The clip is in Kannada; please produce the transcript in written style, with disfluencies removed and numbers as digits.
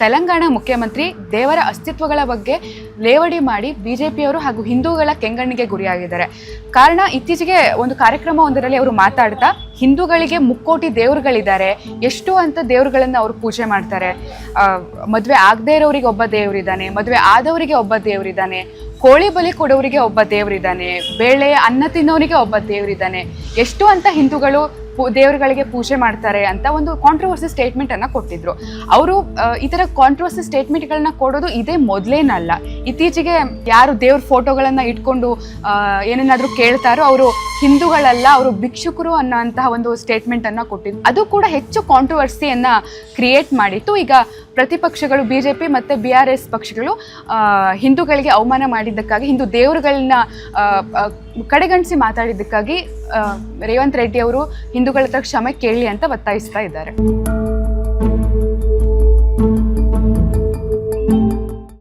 ತೆಲಂಗಾಣ ಮುಖ್ಯಮಂತ್ರಿ ದೇವರ ಅಸ್ತಿತ್ವಗಳ ಬಗ್ಗೆ ಲೇವಡಿ ಮಾಡಿ ಬಿಜೆಪಿಯವರು ಹಾಗೂ ಹಿಂದೂಗಳ ಕೆಂಗಣ್ಣಿಗೆ ಗುರಿಯಾಗಿದ್ದಾರೆ. ಕಾರಣ ಇತ್ತೀಚೆಗೆ ಒಂದು ಕಾರ್ಯಕ್ರಮವೊಂದರಲ್ಲಿ ಅವರು ಮಾತಾಡ್ತಾ ಹಿಂದೂಗಳಿಗೆ ಮುಕ್ಕೋಟಿ ದೇವರುಗಳಿದ್ದಾರೆ, ಎಷ್ಟು ಅಂತ ದೇವರುಗಳನ್ನು ಅವರು ಪೂಜೆ ಮಾಡ್ತಾರೆ. ಮದುವೆ ಆಗದೇ ಇರೋರಿಗೆ ಒಬ್ಬ ದೇವರಿದ್ದಾನೆ, ಮದುವೆ ಆದವರಿಗೆ ಒಬ್ಬ ದೇವರಿದ್ದಾನೆ, ಕೋಳಿ ಬಲಿ ಕೊಡೋರಿಗೆ ಒಬ್ಬ ದೇವರಿದ್ದಾನೆ, ಬೇಳೆ ಅನ್ನ ತಿನ್ನೋರಿಗೆ ಒಬ್ಬ ದೇವರಿದ್ದಾನೆ, ಎಷ್ಟು ಅಂತ ಹಿಂದೂಗಳು ದೇವರುಗಳಿಗೆ ಪೂಜೆ ಮಾಡ್ತಾರೆ ಅಂತ ಒಂದು ಕಾಂಟ್ರವರ್ಸಿ ಸ್ಟೇಟ್ಮೆಂಟ್ ಅನ್ನ ಕೊಟ್ಟಿದ್ರು. ಅವರು ಈ ತರ ಕಾಂಟ್ರವರ್ಸಿ ಸ್ಟೇಟ್ಮೆಂಟ್ಗಳನ್ನ ಕೊಡೋದು ಇದೇ ಮೊದಲೇನಲ್ಲ. ಇತ್ತೀಚೆಗೆ ಯಾರು ದೇವ್ರ ಫೋಟೋಗಳನ್ನ ಇಟ್ಕೊಂಡು ಏನನ್ನಾದ್ರೂ ಕೇಳ್ತಾರೋ ಅವರು ಹಿಂದೂಗಳಲ್ಲ, ಅವರು ಭಿಕ್ಷುಕರು ಅನ್ನೋಂತಹ ಒಂದು ಸ್ಟೇಟ್ಮೆಂಟ್ ಅನ್ನ ಕೊಟ್ಟಿದ್ರು. ಅದು ಕೂಡ ಹೆಚ್ಚು ಕಾಂಟ್ರವರ್ಸಿಯನ್ನ ಕ್ರಿಯೇಟ್ ಮಾಡಿತ್ತು. ಈಗ ಪ್ರತಿಪಕ್ಷಗಳು ಬಿಜೆಪಿ ಮತ್ತೆ BRS ಪಕ್ಷಗಳು ಹಿಂದೂಗಳಿಗೆ ಅವಮಾನ ಮಾಡಿದ್ದಕ್ಕಾಗಿ, ಹಿಂದೂ ದೇವರುಗಳನ್ನ ಕಡೆಗಣಿಸಿ ಮಾತಾಡಿದ್ದಕ್ಕಾಗಿ ರೇವಂತ್ ರೆಡ್ಡಿ ಅವರು ಹಿಂದೂಗಳ ಹತ್ರ ಕ್ಷಮೆ ಕೇಳಿ ಅಂತ ಒತ್ತಾಯಿಸ್ತಾ ಇದ್ದಾರೆ.